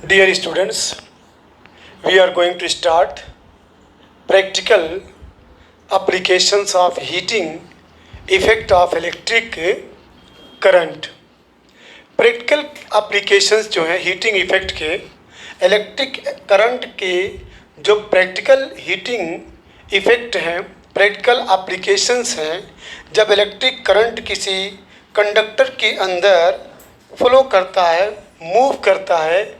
Dear students, we are going to start practical applications of heating effect of electric current. Practical applications जो हैं heating effect के electric current के जो practical heating effect हैं, practical applications हैं। जब electric current किसी conductor के अंदर फ्लो करता है, मूव करता है,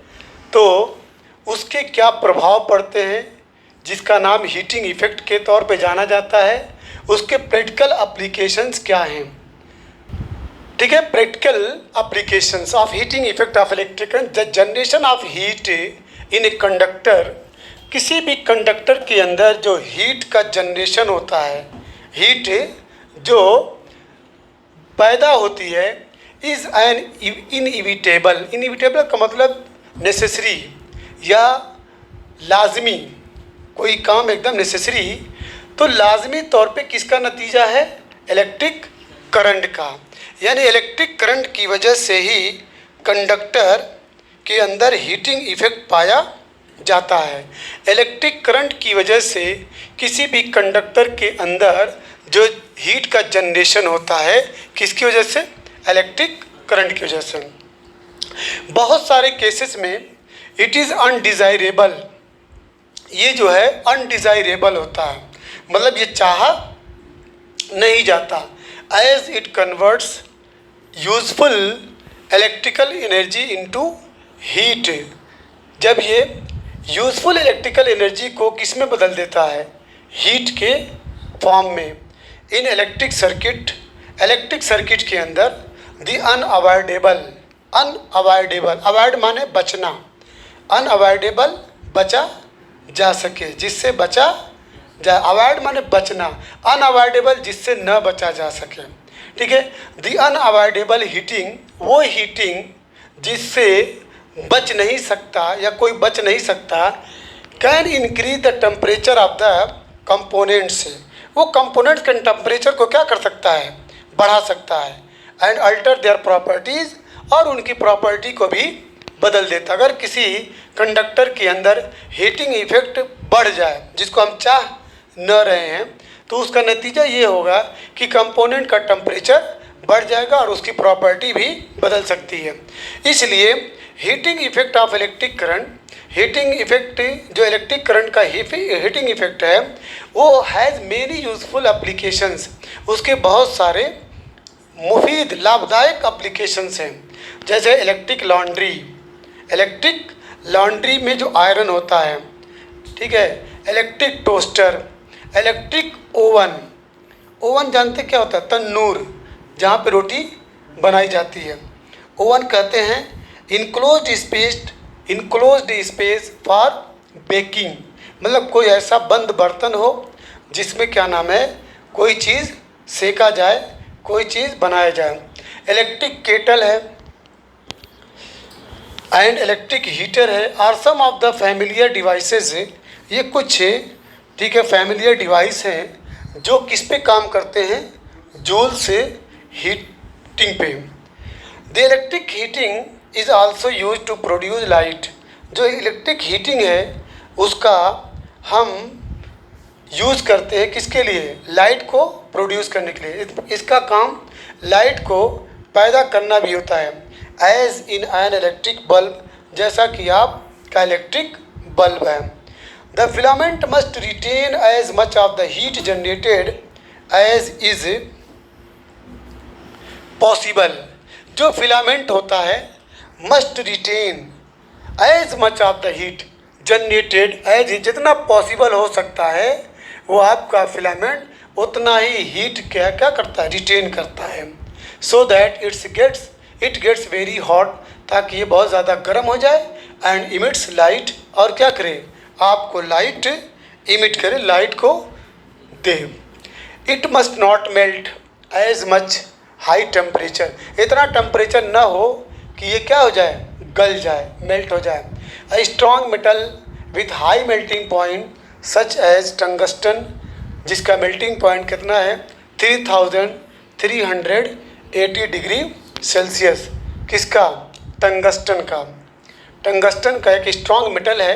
तो उसके क्या प्रभाव पड़ते हैं, जिसका नाम हीटिंग इफ़ेक्ट के तौर पे जाना जाता है। उसके प्रैक्टिकल एप्लीकेशंस क्या हैं, ठीक है। Practical applications of heating effect of electric generation of heat in a conductor. किसी भी कंडक्टर के अंदर जो हीट का जनरेशन होता है, हीट जो पैदा होती है, इज़ एन इनइविटेबल। इनइविटेबल का मतलब नेसेसरी या लाजमी, कोई काम एकदम नेसेसरी, तो लाजमी तौर पे किसका नतीजा है? इलेक्ट्रिक करंट का। यानी इलेक्ट्रिक करंट की वजह से ही कंडक्टर के अंदर हीटिंग इफ़ेक्ट पाया जाता है। इलेक्ट्रिक करंट की वजह से किसी भी कंडक्टर के अंदर जो हीट का जनरेशन होता है, किसकी वजह से? इलेक्ट्रिक करंट की वजह से। बहुत सारे केसेस में इट इज़ अनडिज़ायरेबल, ये जो है अनडिज़ायरेबल होता है, मतलब ये चाहा नहीं जाता। As it converts useful electrical energy into heat. जब ये यूज़फुल इलेक्ट्रिकल एनर्जी को किस में बदल देता है? हीट के फॉर्म में। इन इलेक्ट्रिक सर्किट के अंदर द अनअवॉइडेबल, अवॉइड माने बचना, अनअवॉइडेबल बचा जा सके, जिससे बचा जा, अवॉइड माने बचना, अनअवॉइडेबल जिससे न बचा जा सके, ठीक है। द अनअवॉइडेबल हीटिंग, वो हीटिंग जिससे बच नहीं सकता या कोई बच नहीं सकता, can increase the temperature of the components. वो कंपोनेंट्स के टेम्परेचर को क्या कर सकता है? बढ़ा सकता है। एंड अल्टर देयर प्रॉपर्टीज़, और उनकी प्रॉपर्टी को भी बदल देता। अगर किसी कंडक्टर के अंदर हीटिंग इफेक्ट बढ़ जाए, जिसको हम चाह न रहे हैं, तो उसका नतीजा ये होगा कि कंपोनेंट का टेम्परेचर बढ़ जाएगा और उसकी प्रॉपर्टी भी बदल सकती है। इसलिए heating effect of electric current, heating effect जो इलेक्ट्रिक करंट का हीटिंग इफेक्ट है, वो हैज़ मेनी यूज़फुल एप्लीकेशंस। उसके बहुत सारे मुफीद लाभदायक एप्लीकेशंस हैं। जैसे इलेक्ट्रिक लॉन्ड्री में जो आयरन होता है, ठीक है, इलेक्ट्रिक टोस्टर, इलेक्ट्रिक ओवन जानते क्या होता है? तन्नूर, जहाँ पे रोटी बनाई जाती है। ओवन कहते हैं इनक्लोज्ड स्पेस फॉर बेकिंग, मतलब कोई ऐसा बंद बर्तन हो जिसमें क्या नाम है, कोई चीज़ सेका जाए, कोई चीज़ बनाया जाए। इलेक्ट्रिक केटल है एंड इलेक्ट्रिक हीटर है। Are some of the familiar devices, ये कुछ, ठीक है, फैमिलियर डिवाइस हैं जो किस पे काम करते हैं? जूल से हीटिंग पे। The electric heating is also use to produce light. जो इलेक्ट्रिक हीटिंग है उसका हम यूज़ करते हैं किसके लिए? लाइट को प्रोड्यूस करने के लिए। इसका काम लाइट को पैदा करना भी होता है। As in an electric bulb, जैसा कि आपका इलेक्ट्रिक बल्ब है। The filament must retain as much of the heat generated as is possible. जो फिलामेंट होता है must retain as much of the heat generated as, जितना पॉसिबल हो सकता है वो आपका फिलामेंट उतना ही हीट क्या करता है? रिटेन करता है। So that it gets very hot, ताकि ये बहुत ज़्यादा गर्म हो जाए। एंड इमिट्स लाइट, और क्या करे? आपको लाइट इमिट करे, लाइट को दे। It must not melt as much high temperature, इतना टेम्परेचर ना हो कि ये क्या हो जाए? गल जाए, मेल्ट हो जाए। A strong metal with high melting point such as tungsten, जिसका मेल्टिंग पॉइंट कितना है? 3380 डिग्री सेल्सियस। किसका? टंगस्टन का। टंगस्टन का एक स्ट्रॉन्ग मेटल है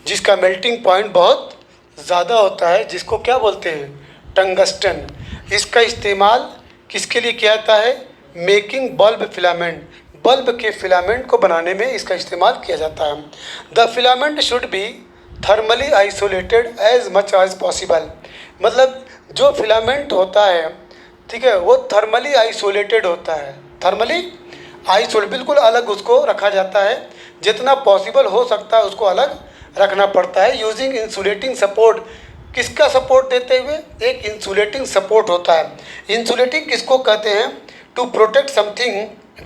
जिसका मेल्टिंग पॉइंट बहुत ज़्यादा होता है, जिसको क्या बोलते हैं, टंगस्टन। इसका इस्तेमाल किसके लिए किया जाता है, मेकिंग बल्ब फिलामेंट, बल्ब के फिलामेंट को बनाने में इसका इस्तेमाल किया जाता है। The filament should be thermally isolated as much as possible, मतलब जो फिलामेंट होता है, ठीक है, वो थर्मली आइसोलेटेड होता है, थर्मली आइसोलेट, बिल्कुल अलग उसको रखा जाता है, जितना पॉसिबल हो सकता है उसको अलग रखना पड़ता है। यूजिंग इंसुलेटिंग सपोर्ट, किसका सपोर्ट देते हुए, एक इंसुलेटिंग सपोर्ट होता है। इंसुलेटिंग किसको कहते हैं, to protect something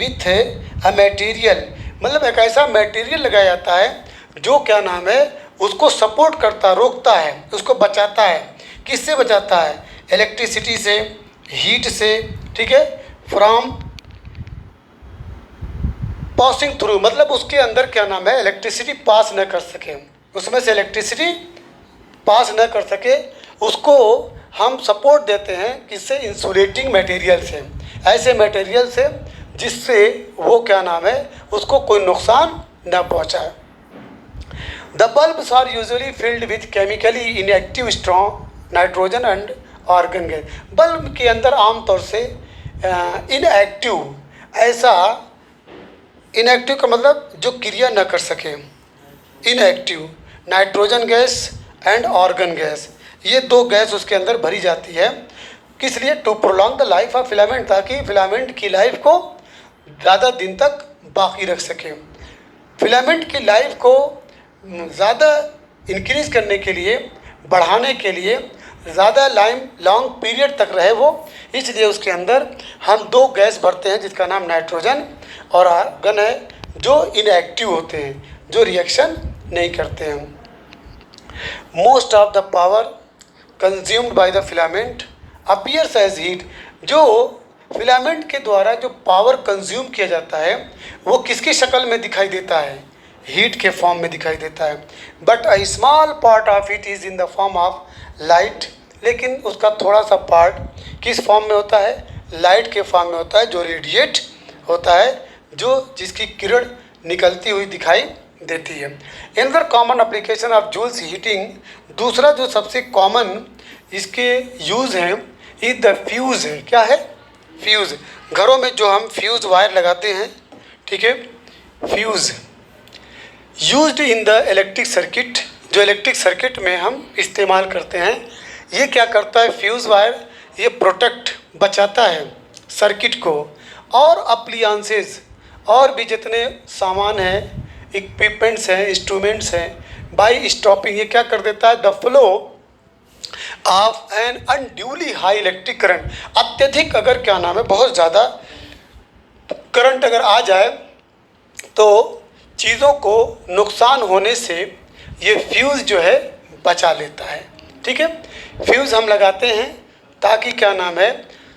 with a material, मतलब एक ऐसा मटेरियल लगाया जाता है जो क्या नाम है, उसको सपोर्ट करता, रोकता है, उसको बचाता है। किससे बचाता है, इलेक्ट्रिसिटी से, हीट से, ठीक है, फ्रॉम पासिंग थ्रू, मतलब उसके अंदर क्या नाम है, इलेक्ट्रिसिटी पास न कर सके, उसमें से इलेक्ट्रिसिटी पास न कर सके, उसको हम सपोर्ट देते हैं किससे, इंसुलेटिंग मटेरियल से, ऐसे मटेरियल से जिससे वो क्या नाम है, उसको कोई नुकसान न पहुंचाए। The bulbs are usually filled with chemically inactive strong nitrogen and argon gas. Bulb के अंदर आमतौर से इनएक्टिव, ऐसा इनएक्टिव का मतलब जो क्रिया न कर सके, inactive, nitrogen gas and argon gas, ये दो गैस उसके अंदर भरी जाती है। किस लिए, to prolong the life of filament, ताकि फिलामेंट की लाइफ को ज़्यादा दिन तक बाकी रख सके। फिलामेंट की लाइफ को ज़्यादा इंक्रीज करने के लिए, बढ़ाने के लिए, ज़्यादा लॉन्ग पीरियड तक रहे वो, इसलिए उसके अंदर हम दो गैस भरते हैं जिसका नाम नाइट्रोजन और आर्गन है, जो इनएक्टिव होते हैं, जो रिएक्शन नहीं करते हैं। Most of the power consumed by the filament appears as heat, जो फिलामेंट के द्वारा जो पावर कंज्यूम किया जाता है वो किसकी शक्ल में दिखाई देता है, हीट के फॉर्म में दिखाई देता है। But a small part of it is in the form of light, लेकिन उसका थोड़ा सा पार्ट किस फॉर्म में होता है, लाइट के फॉर्म में होता है, जो रेडिएट होता है, जो जिसकी किरण निकलती हुई दिखाई देती है। Another common application of Joule's heating, दूसरा जो सबसे कॉमन इसके यूज़ हैं, इज द फ्यूज़ है। क्या है, फ्यूज़, घरों में जो हम फ्यूज़ वायर लगाते हैं, ठीक है, fuse used in the electric circuit, जो इलेक्ट्रिक सर्किट में हम इस्तेमाल करते हैं। ये क्या करता है, फ्यूज़ वायर, ये प्रोटेक्ट, बचाता है सर्किट को, और अप्लियांसेस, और भी जितने सामान हैं, इक्विपमेंट्स हैं, इंस्ट्रूमेंट्स हैं, बाई स्टॉपिंग, ये क्या कर देता है, the flow of an unduly high electric current, अत्यधिक अगर क्या नाम है, बहुत ज़्यादा करंट अगर आ जाए तो चीज़ों को नुकसान होने से ये फ्यूज़ जो है बचा लेता है। ठीक है, फ्यूज़ हम लगाते हैं ताकि क्या नाम है,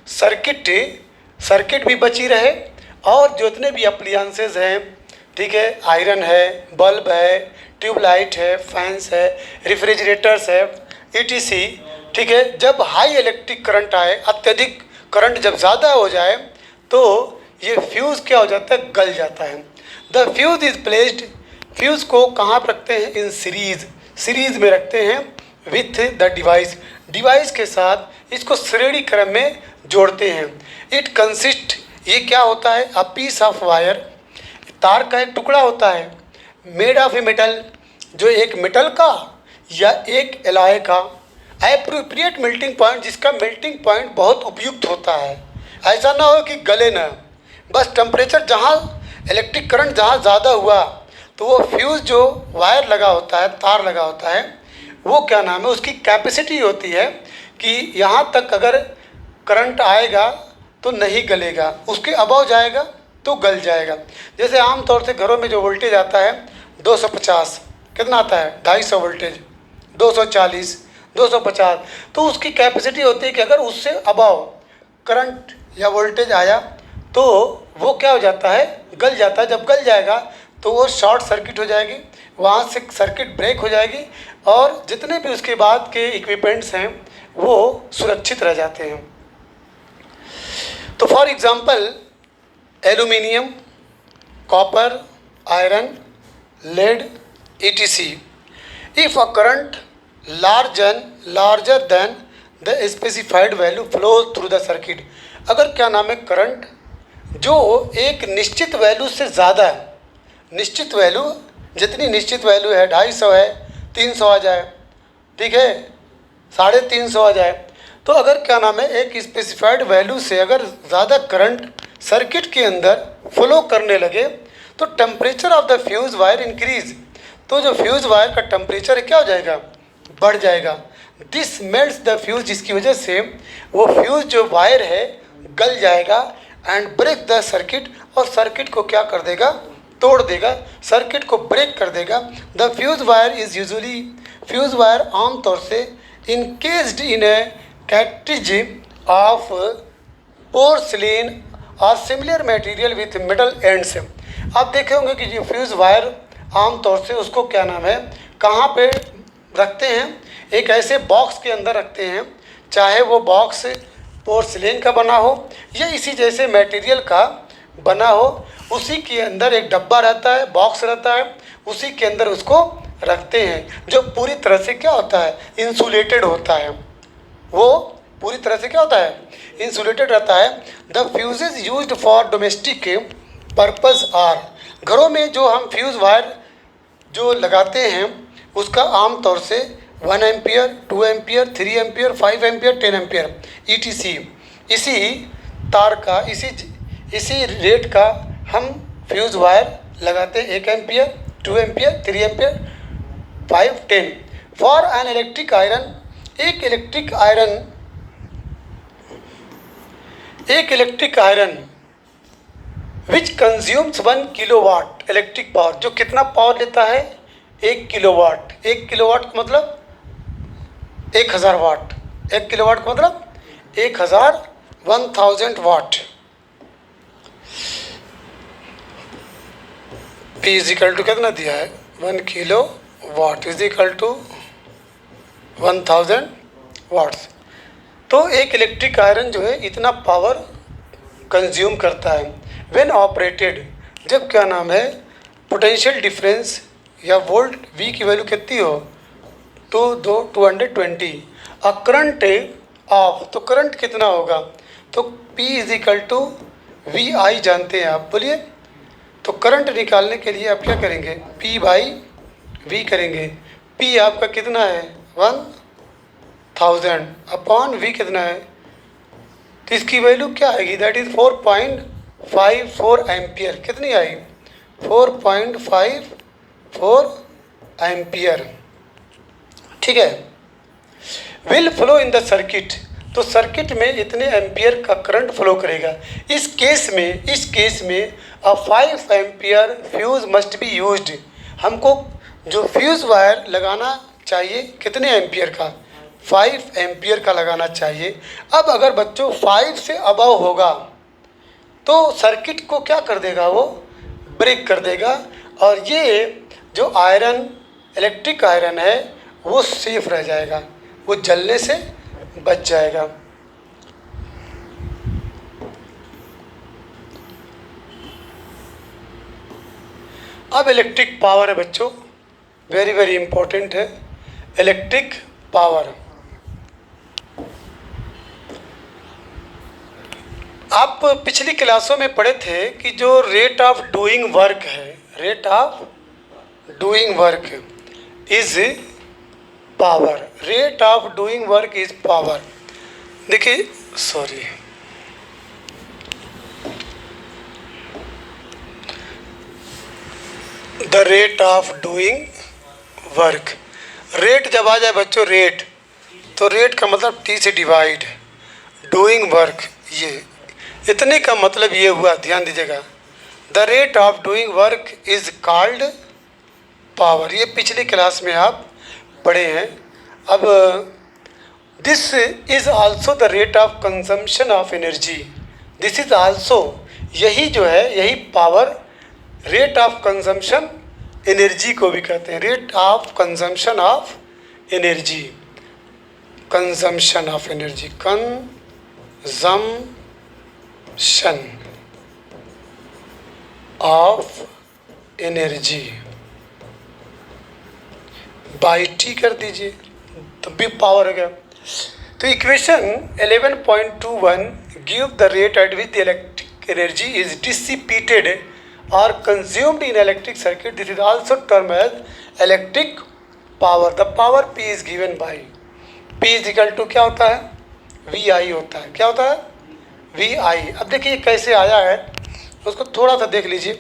सर्किट भी बची रहे, और जितने भी अप्लियंसेस हैं, ठीक है, आयरन है, बल्ब है, ट्यूबलाइट है, फैंस है, रेफ्रिजरेटर्स है, ETC, ठीक है, जब हाई इलेक्ट्रिक करंट आए, अत्यधिक करंट जब ज़्यादा हो जाए तो ये फ्यूज़ क्या हो जाता है, गल जाता है। The fuse is placed, fuse को कहाँ पर रखते हैं, इन सीरीज़ में रखते हैं, विथ द डिवाइस के साथ इसको श्रेणी क्रम में जोड़ते हैं। इट कंसिस्ट, ये क्या होता है, अ पीस ऑफ वायर, तार का एक टुकड़ा होता है, मेड ऑफ ए मेटल, जो एक मेटल का या एक एलॉय का, एप्रोप्रिएट मेल्टिंग पॉइंट, जिसका मेल्टिंग पॉइंट बहुत उपयुक्त होता है, ऐसा ना हो कि गले ना, बस टेम्परेचर जहाँ इलेक्ट्रिक करंट जहाँ ज़्यादा हुआ तो वो फ्यूज़ जो वायर लगा होता है, तार लगा होता है, वो क्या नाम है, उसकी कैपेसिटी होती है कि यहाँ तक अगर करंट आएगा तो नहीं गलेगा, उसके अबव जाएगा तो गल जाएगा। जैसे आमतौर से घरों में जो वोल्टेज आता है 250, कितना आता है, 250 वोल्टेज, 240, 250, तो उसकी कैपेसिटी होती है कि अगर उससे अबव करंट या वोल्टेज आया तो वो क्या हो जाता है, गल जाता है। जब गल जाएगा तो वो शॉर्ट सर्किट हो जाएगी, वहाँ से सर्किट ब्रेक हो जाएगी, और जितने भी उसके बाद के इक्विपमेंट्स हैं वो सुरक्षित रह जाते हैं। तो for example aluminium, copper, iron, lead, etc. If a current larger than the specified value flows through the circuit, अगर क्या नाम है करंट जो एक निश्चित वैल्यू से ज़्यादा है, निश्चित वैल्यू जितनी निश्चित वैल्यू है 250 है, 300 आ जाए, ठीक है, 350 आ जाए, तो अगर क्या नाम है एक स्पेसिफाइड वैल्यू से अगर ज़्यादा करंट सर्किट के अंदर फ्लो करने लगे तो temperature of the fuse wire increase, तो जो फ्यूज़ वायर का टेम्परेचर क्या हो जाएगा, बढ़ जाएगा। दिस मेल्ट्स द फ्यूज़, जिसकी वजह से वो फ्यूज़ जो वायर है गल जाएगा एंड ब्रेक द सर्किट, और सर्किट को क्या कर देगा, तोड़ देगा, सर्किट को ब्रेक कर देगा। The fuse wire is usually, fuse wire आमतौर से encased in A cartridge of porcelain और similar material with middle ends. आप देखे होंगे कि जो फ्यूज़ वायर आमतौर से उसको क्या नाम है कहाँ पे रखते हैं, एक ऐसे बॉक्स के अंदर रखते हैं, चाहे वो बॉक्स पोर्सिलेन का बना हो या इसी जैसे मटेरियल का बना हो, उसी के अंदर एक डब्बा रहता है, बॉक्स रहता है, उसी के अंदर उसको रखते हैं, जो पूरी तरह से क्या होता है, इंसुलेटेड होता है, वो पूरी तरह से क्या होता है, इंसुलेटेड रहता है। The fuses used for domestic purpose are, घरों में जो हम फ्यूज़ वायर जो लगाते हैं उसका आम तौर से 1 ampere, 2 ampere, 3 ampere, 5 ampere, 10 ampere ETC, इसी तार का इसी रेट का हम फ्यूज़ वायर लगाते हैं, 1 ampere, 2 ampere, 3 ampere, 5, 10। For an electric iron, एक इलेक्ट्रिक आयरन विच कंज्यूम्स 1 किलोवाट इलेक्ट्रिक पावर, जो कितना पावर लेता है, 1 किलोवाट। 1 किलोवाट का मतलब 1000 वाट, 1 किलोवाट का मतलब 1000 watt. P is equal to कितना दिया है, 1 kilo watt is equal to 1000 watts. तो एक इलेक्ट्रिक आयरन जो है इतना पावर कंज्यूम करता है। व्हेन ऑपरेटेड, जब क्या नाम है पोटेंशियल डिफरेंस या वोल्ट V की वैल्यू कितनी हो, 220, अ करंट ऑफ, तो करंट कितना होगा, तो P is equal to VI जानते हैं आप, बोलिए। तो करंट निकालने के लिए आप क्या करेंगे, P बाई V करेंगे। P आपका कितना है 1000 अपॉन V कितना है, तो इसकी वैल्यू क्या आएगी, दैट इज़ 4.54 एम्पियर। कितनी आई, 4.54 एम्पियर, ठीक है। Will flow in the circuit, तो सर्किट में इतने एम्पियर का करंट फ्लो करेगा। इस केस में अ 5 ampere fuse must be used, हमको जो फ्यूज़ वायर लगाना चाहिए कितने एम्पियर का, 5 एम्पियर का लगाना चाहिए। अब अगर बच्चों 5 से अबव होगा तो सर्किट को क्या कर देगा, वो ब्रेक कर देगा, और ये जो आयरन इलेक्ट्रिक आयरन है वो सेफ रह जाएगा, वो जलने से बच जाएगा। अब इलेक्ट्रिक पावर है बच्चों, वेरी वेरी इंपॉर्टेंट है इलेक्ट्रिक पावर। आप पिछली क्लासों में पढ़े थे कि जो रेट ऑफ डूइंग वर्क है, rate of doing work is power, rate of doing work is power. देखिए sorry, the rate of doing work, rate जब आ जाए बच्चों रेट, तो रेट का मतलब T से डिवाइड, डूइंग वर्क ये इतने का मतलब ये हुआ, ध्यान दीजिएगा। The rate of doing work is called power, ये पिछली क्लास में आप पढ़े हैं। अब this is also the rate of consumption of energy, this is also, यही जो है यही power rate of consumption energy को भी कहते हैं, rate of consumption of energy, consumption of energy, consumption of energy, by T कर दीजिए, तो भी पावर हो गया। तो equation 11.21 give the rate at which the electric energy is dissipated और consumed in electric circuit. This is also term as electric power. The power P is given by P is equal to क्या होता है, we आई होता है। क्या होता है, we I. अब देखिए कैसे आया है उसको थोड़ा सा देख लीजिए।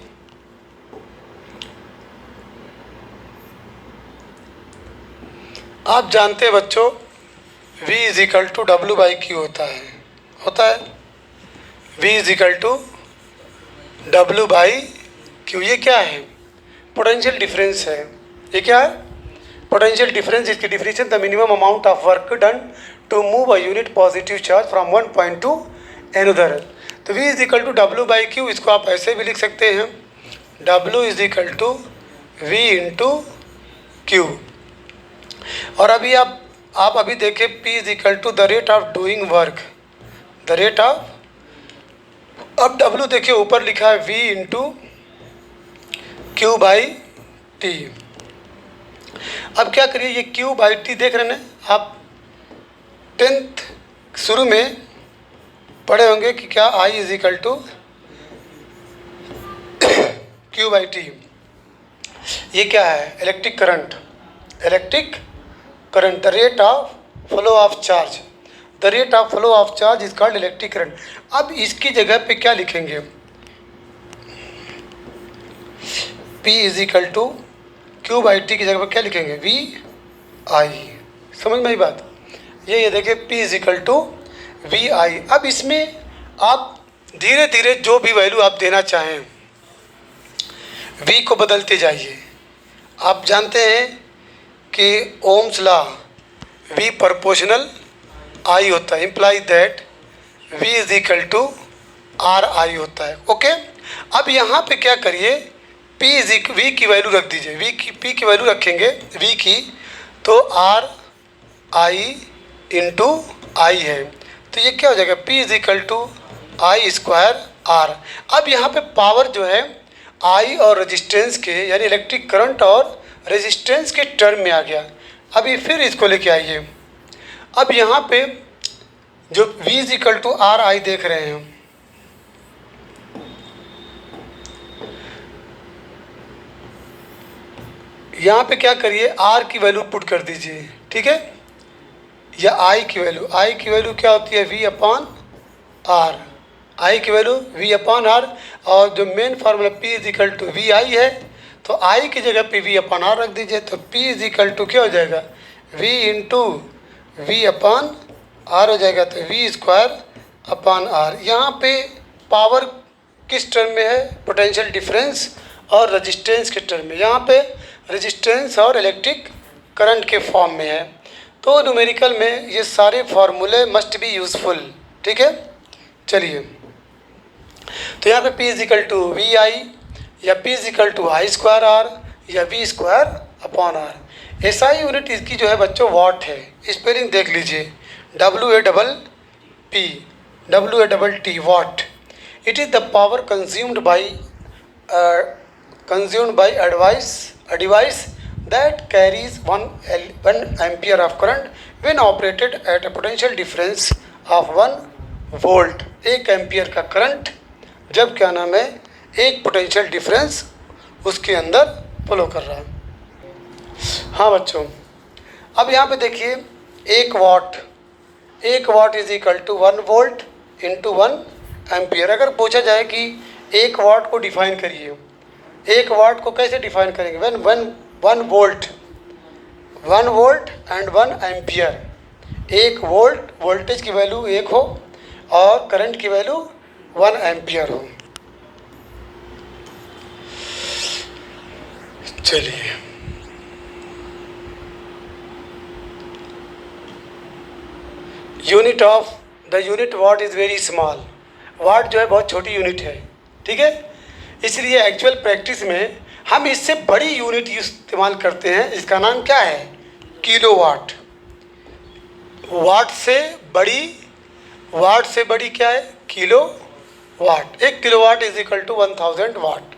आप जानते हैं बच्चों, V is equal to W by Q होता है V is equal to W by Q. ये क्या है, पोटेंशियल डिफरेंस है। ये क्या है, पोटेंशियल डिफरेंस। इसकी definition the minimum amount of work done to move a unit positive charge from one point to another. तो V is equal to W by Q, इसको आप ऐसे भी लिख सकते हैं, W is equal to V into Q. और अभी आप अभी देखें P is equal to the rate of doing work, the rate of, अब W देखिए ऊपर लिखा है V into Q by T. अब क्या करिए, ये Q बाई टी देख रहे हैं आप, 10th शुरू में पढ़े होंगे कि क्या I is equal to Q by T. ये क्या है, electric current, electric current, the rate of flow of charge, the rate of flow of charge is called electric current. अब इसकी जगह पे क्या लिखेंगे, P is equal to Q by T की जगह पर क्या लिखेंगे, वी आई। समझ में आई बात, ये देखिए P is equal to V I. अब इसमें आप धीरे धीरे जो भी वैल्यू आप देना चाहें V को बदलते जाइए। आप जानते हैं कि Ohm's law V proportional I होता है, imply that V is equal to R I होता है। ओके, अब यहाँ पे क्या करिए, P इज V की वैल्यू रख दीजिए, P की वैल्यू रखेंगे V की, तो आर आई इंटू आई है, तो ये क्या हो जाएगा, P is equal to I square R. अब यहाँ पे पावर जो है I और रेजिस्टेंस के, यानी इलेक्ट्रिक करंट और रेजिस्टेंस के टर्म में आ गया। अभी फिर इसको लेके आइए। अब यहाँ पे जो V is equal to R I देख रहे हैं, यहाँ पे क्या करिए, R की वैल्यू पुट कर दीजिए, ठीक है, या I की वैल्यू क्या होती है, V अपॉन आर। I की वैल्यू V अपॉन आर, और जो main formula P is equal to V I है, तो I की जगह पे V अपॉन आर रख दीजिए, तो P इज इक्वल टू क्या हो जाएगा, V into V upon R हो जाएगा, तो V स्क्वायर अपॉन आर। यहाँ पे पावर किस टर्म में है, पोटेंशियल डिफरेंस और रेजिस्टेंस के टर्म में, यहाँ पे रेजिस्टेंस और इलेक्ट्रिक करंट के फॉर्म में है। तो न्यूमेरिकल में ये सारे फार्मूले मस्ट बी यूजफुल, ठीक है। चलिए, तो यहाँ पे P is equal to V I, या P is equal to I square R, या V square upon R. SI unit इसकी जो है बच्चों वाट है, स्पेलिंग देख लीजिए, WATT watt. It is the power consumed by a device that carries 1 ampere of current when operated at a potential difference of 1 volt। 1 ampere का current जब क्या नाम है, एक पोटेंशियल डिफरेंस उसके अंदर फ्लो कर रहा है। हाँ बच्चों, अब यहाँ पे देखिए 1 watt is equal to 1 volt into 1 ampere. अगर पूछा जाए कि 1 वाट को डिफाइन करिए, 1 वाट को कैसे डिफाइन करेंगे, one volt and 1 ampere. 1 volt voltage की वैल्यू 1 हो और करंट की वैल्यू 1 एम्पियर हो। चलिए, unit watt is very small. Watt जो है बहुत छोटी यूनिट है, ठीक है। इसलिए एक्चुअल प्रैक्टिस में हम इससे बड़ी यूनिट इस्तेमाल करते हैं, इसका नाम क्या है, किलोवाट। वाट से बड़ी क्या है, kilowatt. 1 kilowatt is equal to 1000 watt.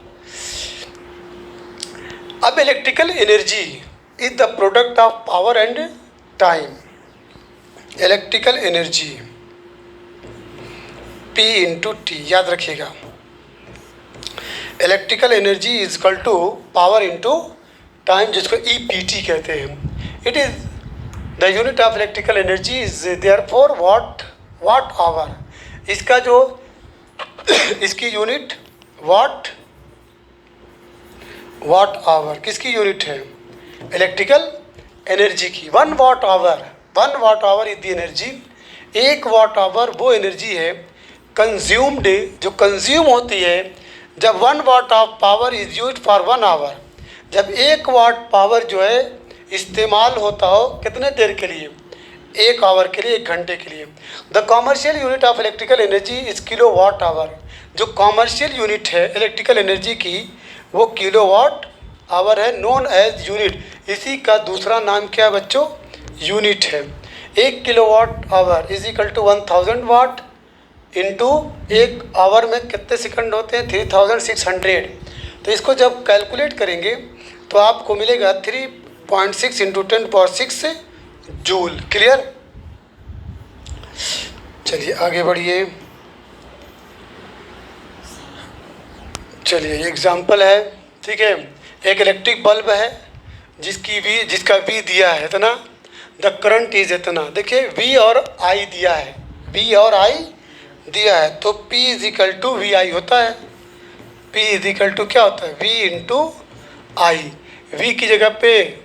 अब electrical energy is the product of power and time. Electrical energy P into T, याद रखिएगा। Electrical energy is equal to power into time, जिसको EPT कहते हैं। It is the unit of electrical energy is therefore watt hour. इसका जो इसकी unit watt hour किसकी unit है? इलेक्ट्रिकल एनर्जी की। 1 watt hour is the energy. 1 watt hour वो एनर्जी है कंज्यूम्ड, जो कंज्यूम होती है जब 1 watt of power is used for 1 hour. जब 1 वाट पावर जो है इस्तेमाल होता हो कितने देर के लिए? 1 आवर के लिए, 1 घंटे के लिए। The commercial unit of electrical energy is kilo watt hour. जो कॉमर्शियल यूनिट है इलेक्ट्रिकल एनर्जी की वो किलो वाट आवर है, नोन एज यूनिट। इसी का दूसरा नाम क्या है बच्चों? यूनिट है। 1 kilo watt hour is equal to 1000 watt into 1 hour में कितने सेकंड होते हैं? 3600। तो इसको जब कैलकुलेट करेंगे तो आपको मिलेगा 3.6 इंटू 10⁶ जूल। क्लियर? चलिए आगे बढ़िए। चलिए एग्जाम्पल है, ठीक है। एक इलेक्ट्रिक बल्ब है जिसका V दिया है इतना, द करंट इज इतना। देखिए V और I दिया है, V और I दिया है, तो P is equal to VI होता है। P इज इक्वल टू क्या होता है? V into I। V की जगह पे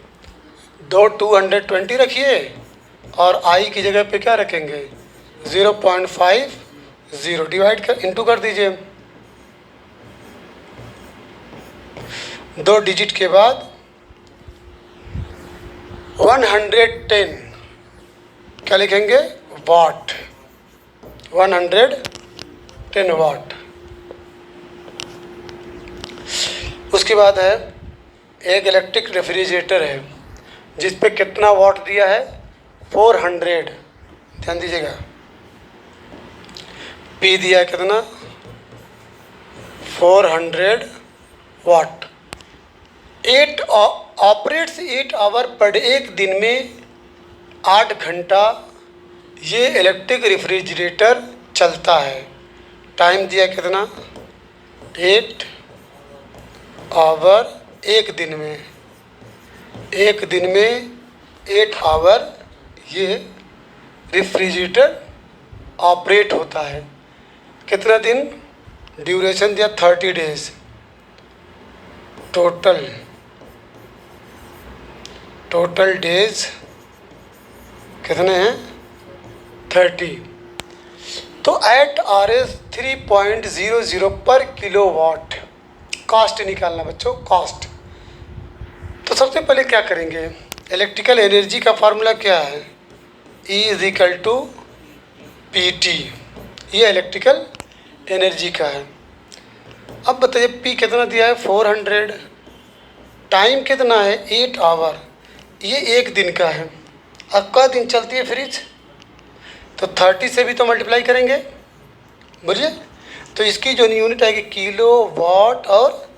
220 रखिए और I की जगह पे क्या रखेंगे? 0.50 डिवाइड कर इंटू कर दीजिए। 2 डिजिट के बाद 110 क्या लिखेंगे? वाट। 110 वाट। उसके बाद है एक इलेक्ट्रिक रेफ्रिजरेटर है जिस पे कितना वाट दिया है? 400। ध्यान दीजिएगा, P दिया है कितना? 400 वाट। 8 ऑपरेट्स 8 आवर पर डे। एक दिन में 8 घंटा ये इलेक्ट्रिक रेफ्रिजरेटर चलता है। टाइम दिया कितना? 8 आवर। एक दिन में 8 आवर ये रेफ्रिजरेटर ऑपरेट होता है। कितना दिन? ड्यूरेशन दिया 30 डेज। टोटल डेज कितने हैं? 30। तो एट RS 3.00 पर किलो वाट। कॉस्ट निकालना बच्चों, कॉस्ट। तो सबसे पहले क्या करेंगे? इलेक्ट्रिकल एनर्जी का फार्मूला क्या है? E is equal to PT। ये इलेक्ट्रिकल एनर्जी का है। अब बताइए P कितना दिया है? 400। टाइम कितना है? 8 आवर। ये एक दिन का है। अब का दिन चलती है फ्रिज? तो 30 से भी तो मल्टीप्लाई करेंगे, बोलिए। तो इसकी जो यूनिट आएगी किलो वाट और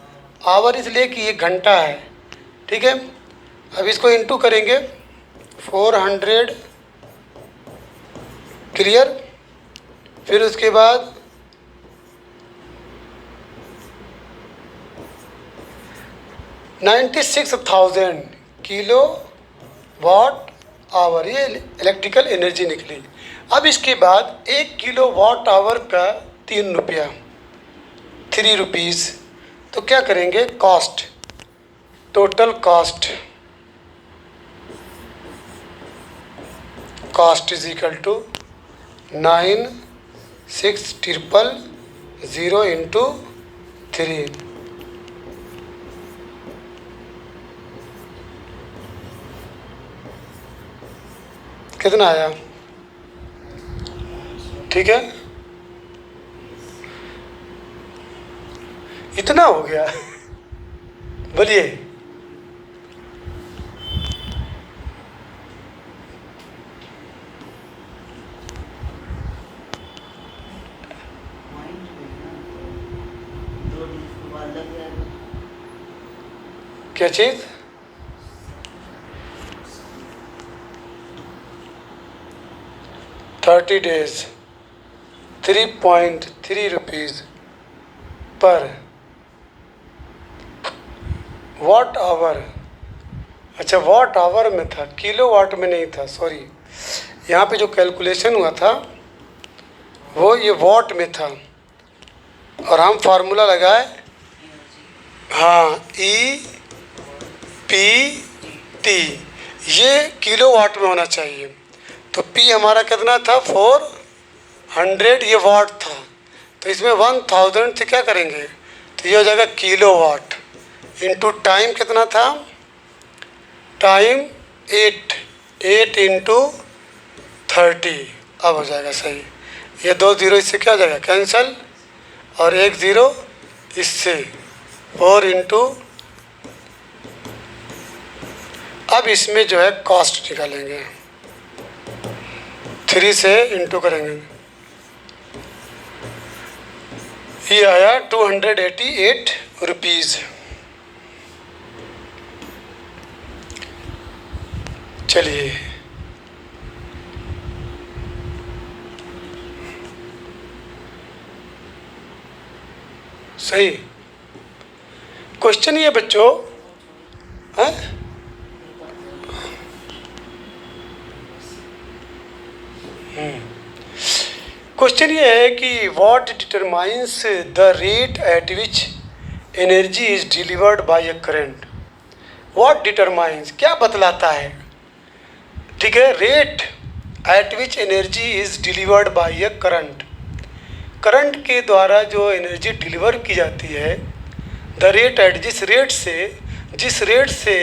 आवर, इसलिए कि ये घंटा है, ठीक है। अब इसको इंटू करेंगे 400। क्लियर? फिर उसके बाद 96,000 किलो वाट आवर, ये इलेक्ट्रिकल एनर्जी निकली। अब इसके बाद 1 किलो वाट आवर का 3 रुपया, 3 रुपीज़। तो क्या करेंगे? Cost, total cost is equal to 96,000 into 3। कितना आया? ठीक है, इतना हो गया। बोलिए। क्या चीज़? 30 days 3.3 रुपीज़ पर वाट आवर। अच्छा, वाट आवर में था, किलो वाट में नहीं था, सॉरी। यहाँ पे जो कैलकुलेशन हुआ था वो ये वाट में था, और हम फार्मूला लगाए, हाँ, EPT, ये किलो वाट में होना चाहिए। तो P हमारा कितना था, 400, ये वाट था, तो इसमें 1000 से क्या करेंगे, तो ये हो जाएगा किलो वाट इंटू टाइम कितना था, टाइम 8 इंटू 30, अब हो जाएगा सही। ये 2 0 इससे क्या हो जाएगा, कैंसल, और 1 0 इससे, 4 इंटू, अब इसमें जो है कॉस्ट निकालेंगे, 3 से इंटू करेंगे, ये आया 288 रुपीज़। चलिए, सही क्वेश्चन ये बच्चों, हैं? क्वेश्चन ये है कि what determines the rate at which energy is delivered by a current. What determines, क्या बतलाता है, ठीक है, rate at which energy is delivered by a current. Current के द्वारा जो एनर्जी डिलीवर की जाती है, द रेट एट, जिस रेट से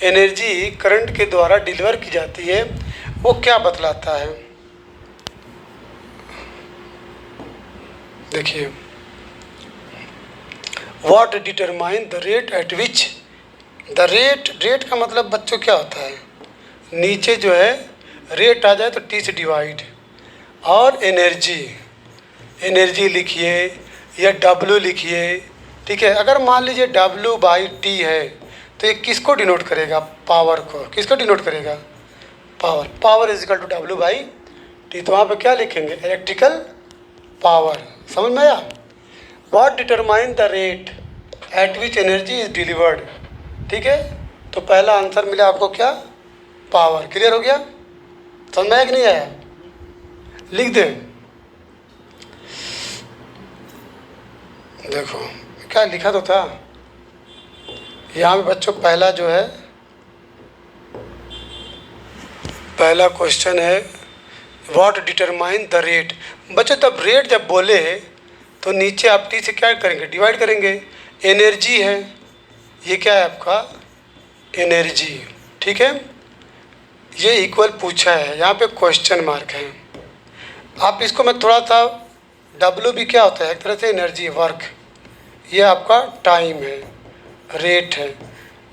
एनर्जी करंट के द्वारा डिलीवर की जाती है, वो क्या बतलाता है। देखिए, what determine the rate at which, the rate का मतलब बच्चों क्या होता है, नीचे जो है रेट आ जाए तो टी से डिवाइड, और एनर्जी लिखिए या डब्ल्यू लिखिए, ठीक है। अगर मान लीजिए W/T है तो ये किसको डिनोट करेगा, पावर को, किसको डिनोट करेगा, power is equal to W/T, तो वहाँ पे क्या लिखेंगे, इलेक्ट्रिकल पावर। समझ में आया। What determine the rate at which energy is delivered, ठीक है। तो पहला आंसर मिला आपको क्या, पावर। क्लियर हो गया, समझ में आया कि नहीं आया, लिख दे। देखो क्या लिखा तो था यहाँ पे बच्चों, पहला जो है, पहला क्वेश्चन है व्हाट डिटरमाइन द रेट। बच्चों तब रेट जब बोले तो नीचे आप टी से क्या करेंगे, डिवाइड करेंगे, एनर्जी है, ये क्या है आपका एनर्जी, ठीक है। ये इक्वल पूछा है, यहाँ पे क्वेश्चन मार्क है। आप इसको मैं थोड़ा सा, W भी क्या होता है, एक तरह से एनर्जी, वर्क, ये आपका टाइम है, रेट है,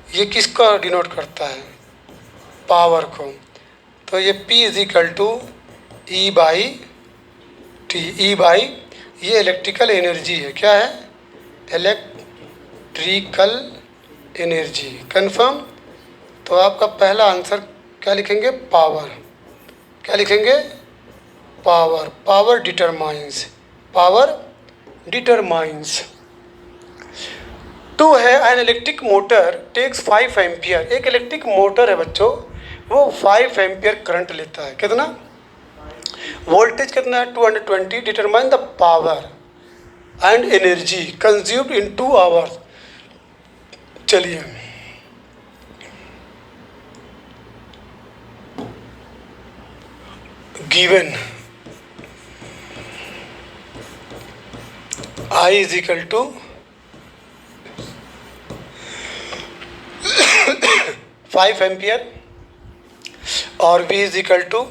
ये किसको डिनोट करता है, पावर को। तो ये P is equal to E/T, ये इलेक्ट्रिकल एनर्जी है, क्या है, इलेक्ट्रिकल एनर्जी, कंफर्म। तो आपका पहला आंसर क्या लिखेंगे, पावर, क्या लिखेंगे, पावर डिटरमाइंस। 2 है, an electric motor takes 5 ampere, एक इलेक्ट्रिक मोटर है बच्चों, वो 5 एम्पियर करंट लेता है, कितना, वोल्टेज कितना है 220, determine the power and energy consumed in 2 hours. चलिए, given I is equal to 5 ampere और V is equal to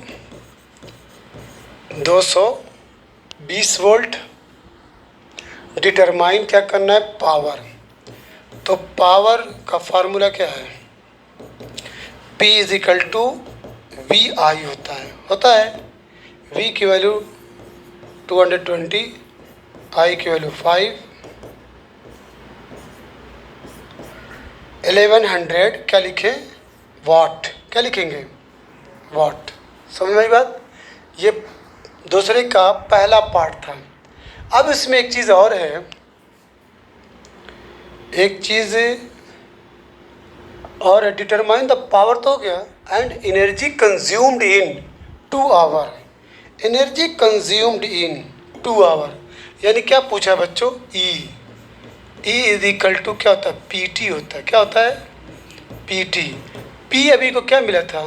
220 volt. Determine क्या करना है, पावर। तो पावर का फार्मूला क्या है, P is equal to VI होता है। V की वैल्यू 220, I की वैल्यू 5, 1100 क्या लिखें, वाट, क्या लिखेंगे, वाट। समझ में आई बात। ये दूसरे का पहला पार्ट था। अब इसमें एक चीज़ और है, एक चीज़ और, डिटरमाइन द पावर तो हो गया, and energy consumed in 2 hour, energy consumed in 2 hour, यानी क्या पूछा है बच्चों, ई इज इक्वल टू क्या होता है, पी टी होता है। क्या होता है, पी टी। पी अभी को क्या मिला था,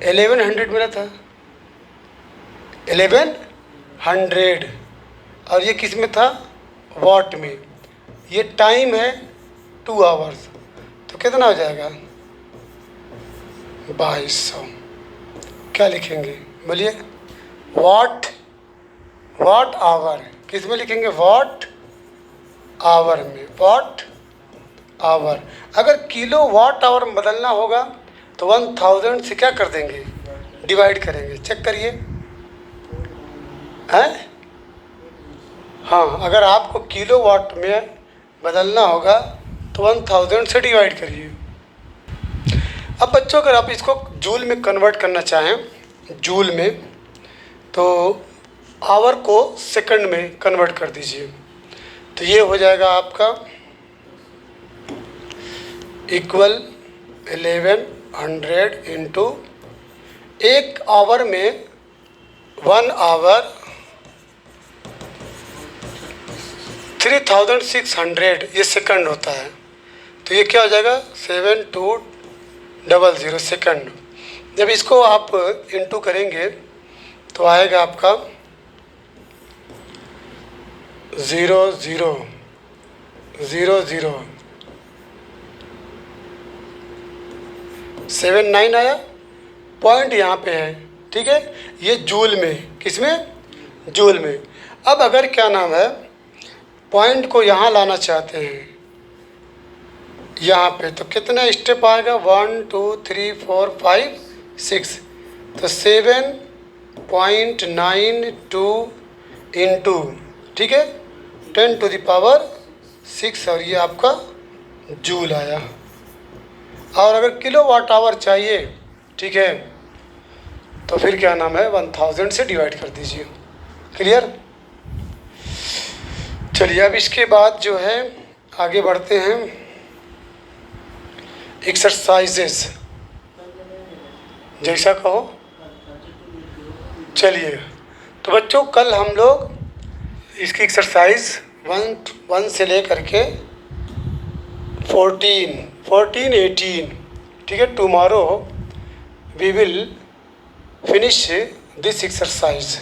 1100 मिला था, 1100, और ये किस में था, वॉट में। ये टाइम है 2 आवर्स, तो कितना हो जाएगा, 2200। क्या लिखेंगे बोलिए, वॉट आवर, किस में लिखेंगे, वॉट आवर में, वॉट आवर। अगर किलो वाट आवर में बदलना होगा तो 1000 से क्या कर देंगे, डिवाइड करेंगे। चेक करिए, हैं? हाँ, अगर आपको किलो वाट में बदलना होगा तो 1000 से डिवाइड करिए। अब बच्चों अगर आप इसको जूल में कन्वर्ट करना चाहें, जूल में, तो आवर को सेकंड में कन्वर्ट कर दीजिए। तो ये हो जाएगा आपका इक्वल 1100 इंटू, एक आवर में 1 आवर 3600, ये सेकंड होता है। तो ये क्या हो जाएगा, 7200 सेकंड। जब इसको आप इंटू करेंगे तो आएगा आपका 0000 79 आया। पॉइंट यहाँ पे है, ठीक है, ये जूल में, किसमें, जूल में। अब अगर क्या नाम है, पॉइंट को यहाँ लाना चाहते हैं, यहाँ पे, तो कितना स्टेप आएगा, 1 2 3 4 5 6, तो 7.92 इंटू, ठीक है, 10⁻6, और ये आपका जूल आया। और अगर किलो वाट आवर चाहिए, ठीक है, तो फिर क्या नाम है, 1000 से डिवाइड कर दीजिए। क्लियर। चलिए अब इसके बाद जो है आगे बढ़ते हैं, एक्सरसाइजेस, जैसा कहो। चलिए, तो बच्चों कल हम लोग इसकी एक्सरसाइज 1 से लेकर के 14, 18, ठीक है, tomorrow we will finish this exercise.